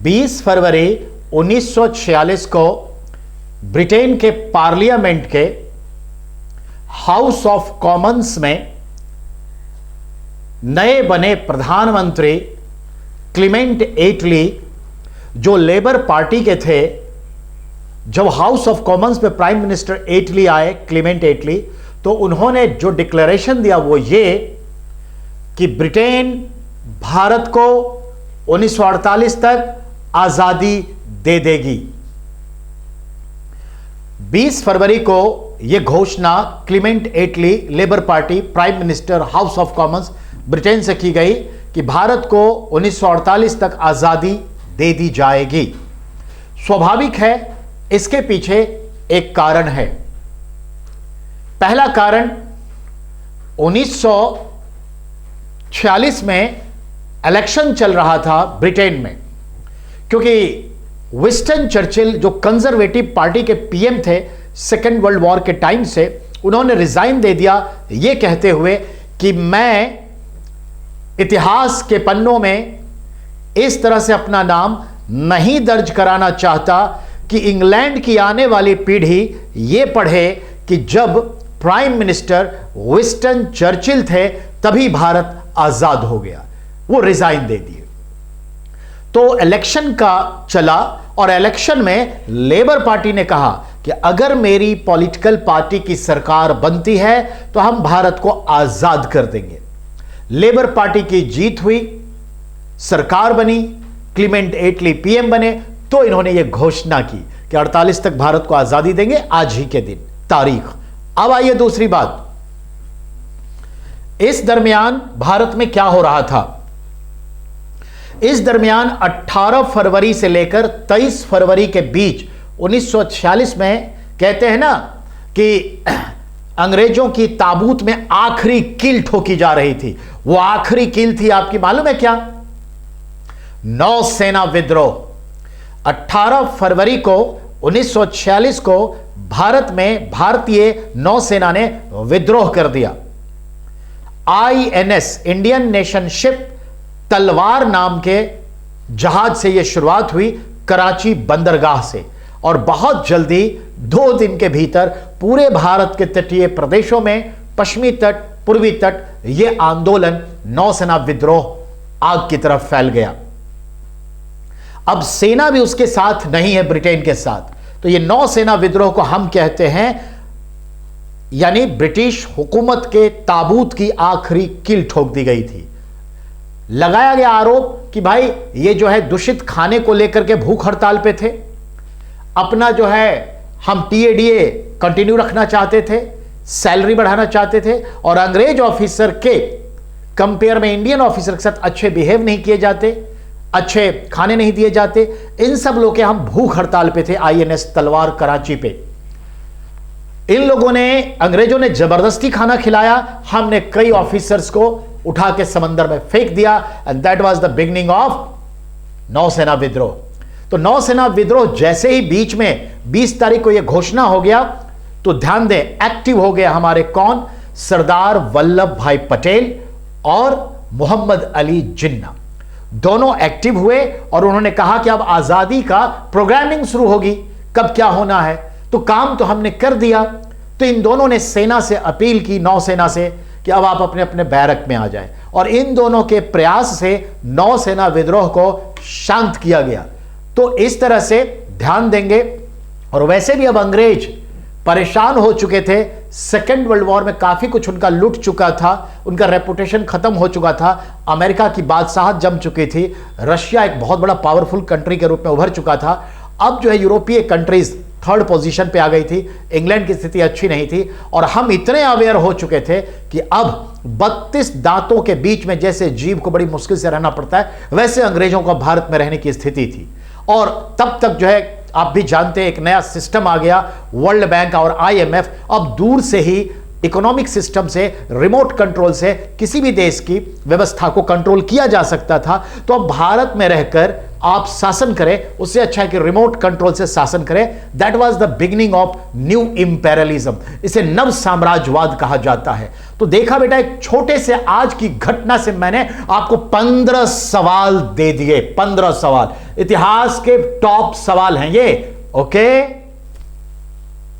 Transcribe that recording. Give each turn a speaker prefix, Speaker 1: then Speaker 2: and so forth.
Speaker 1: 20 फरवरी 1946 को ब्रिटेन के पार्लियामेंट के हाउस ऑफ कॉमन्स में नए बने प्रधानमंत्री क्लीमेंट एटली, जो लेबर पार्टी के थे, जब हाउस ऑफ कॉमन्स में प्राइम मिनिस्टर एटली आए, क्लीमेंट एटली, तो उन्होंने जो डिक्लेरेशन दिया वो ये कि ब्रिटेन भारत को 1948 तक आजादी दे देगी। 20 फरवरी को यह घोषणा Clement Attlee, Labour Party, prime minister, House of Commons, Britain से की गई कि भारत को 1948 तक आजादी दे दी जाएगी। स्वाभाविक है, इसके पीछे एक कारण है। पहला कारण 1946 में इलेक्शन चल रहा था ब्रिटेन में, क्योंकि विंस्टन चर्चिल जो कंजर्वेटिव पार्टी के पीएम थे सेकेंड वर्ल्ड वॉर के टाइम से, उन्होंने रिजाइन दे दिया यह कहते हुए कि मैं इतिहास के पन्नों में इस तरह से अपना नाम नहीं दर्ज कराना चाहता कि इंग्लैंड की आने वाली पीढ़ी यह पढ़े कि जब प्राइम मिनिस्टर विंस्टन चर्चिल थे तभी भारत आजाद हो गया। वो रिजाइन दे दिए। तो इलेक्शन का चला और इलेक्शन में लेबर पार्टी ने कहा कि अगर मेरी पॉलिटिकल पार्टी की सरकार बनती है तो हम भारत को आजाद कर देंगे। लेबर पार्टी की जीत हुई, सरकार बनी, क्लीमेंट एटली पीएम बने, तो इन्होंने यह घोषणा की कि 48 तक भारत को आजादी देंगे, आज ही के दिन, तारीख। अब आइए दूसरी बात, इस दरमियान भारत में क्या हो रहा था। इस दरमियान 18 फरवरी से लेकर 23 फरवरी के बीच 1946 में कहते हैं ना कि अंग्रेजों की ताबूत में आखिरी कील ठोकी जा रही थी। वो आखिरी कील थी, आपकी मालूम है क्या? नौसेना विद्रोह। 18 फरवरी को 1946 को भारत में भारतीय नौसेना ने विद्रोह कर दिया। आईएनएस, इंडियन नेशन शिप, तलवार नाम के जहाज से यह शुरुआत हुई कराची बंदरगाह से, और बहुत जल्दी 2 दिन के भीतर पूरे भारत के तटीय प्रदेशों में, पश्चिमी तट, पूर्वी तट, यह आंदोलन नौसेना विद्रोह आग की तरफ फैल गया। अब सेना भी उसके साथ नहीं है, ब्रिटेन के साथ, तो यह नौसेना विद्रोह को हम कहते हैं, यानी ब्रिटिश हुकूमत के ताबूत की आखिरी कील ठोक दी गई थी। लगाया गया आरोप कि भाई ये जो है दूषित खाने को लेकर के भूख हड़ताल पे थे, अपना जो है हम टीएडीए कंटिन्यू रखना चाहते थे, सैलरी बढ़ाना चाहते थे, और अंग्रेज ऑफिसर के कंपेयर में इंडियन ऑफिसर के साथ अच्छे बिहेव नहीं किए जाते, अच्छे खाने नहीं दिए जाते। इन सब लोग के हम भूख हड़ताल पे थे आईएनएस तलवार कराची पे। इन लोगों ने, अंग्रेजों ने जबरदस्ती खाना खिलाया, हमने कई ऑफिसर्स को उठा के समंदर में फेंक दिया, and that was the beginning of नौसेना विद्रोह। तो नौसेना विद्रोह जैसे ही बीच में 20 तारीख को यह घोषणा हो गया, तो ध्यान दें, एक्टिव हो गए हमारे कौन? सरदार वल्लभ भाई पटेल और मोहम्मद अली जिन्ना, दोनों एक्टिव हुए, और उन्होंने कहा कि अब आजादी का प्रोग्रामिंग शुरू होगी, कब क्या होना है। तो काम तो हमने कर दिया। तो इन दोनों ने सेना से अपील की, नौसेना से, कि अब आप अपने अपने बैरक में आ जाएं, और इन दोनों के प्रयास से नौसेना विद्रोह को शांत किया गया। तो इस तरह से ध्यान देंगे। और वैसे भी अब अंग्रेज परेशान हो चुके थे, सेकेंड वर्ल्ड वॉर में काफी कुछ उनका लूट चुका था, उनका रेपुटेशन खत्म हो चुका था, अमेरिका की बादशाहत जम चुकी थी, रशिया एक बहुत बड़ा पावरफुल कंट्री के रूप में उभर चुका था। अब जो है यूरोपीय कंट्रीज थर्ड पोजीशन पे आ गई थी, इंग्लैंड की स्थिति अच्छी नहीं थी, और हम इतने अवेयर हो चुके थे कि अब 32 दांतों के बीच में जैसे जीव को बड़ी मुश्किल से रहना पड़ता है, वैसे अंग्रेजों को भारत में रहने की स्थिति थी। और तब तक जो है आप भी जानते हैं, एक नया सिस्टम आ गया, वर्ल्ड बैंक और आईएमएफ। अब दूर से ही इकोनॉमिक सिस्टम से, रिमोट कंट्रोल से किसी भी देश की व्यवस्था को कंट्रोल किया जा सकता था। तो अब भारत में रहकर आप शासन करें, उससे अच्छा है कि रिमोट कंट्रोल से शासन करें। That was the beginning of new imperialism, इसे नव साम्राज्यवाद कहा जाता है। तो देखा बेटा, एक छोटे से आज की घटना से मैंने आपको 15 सवाल दे दिए, 15 सवाल, इतिहास के टॉप सवाल हैं ये। ओके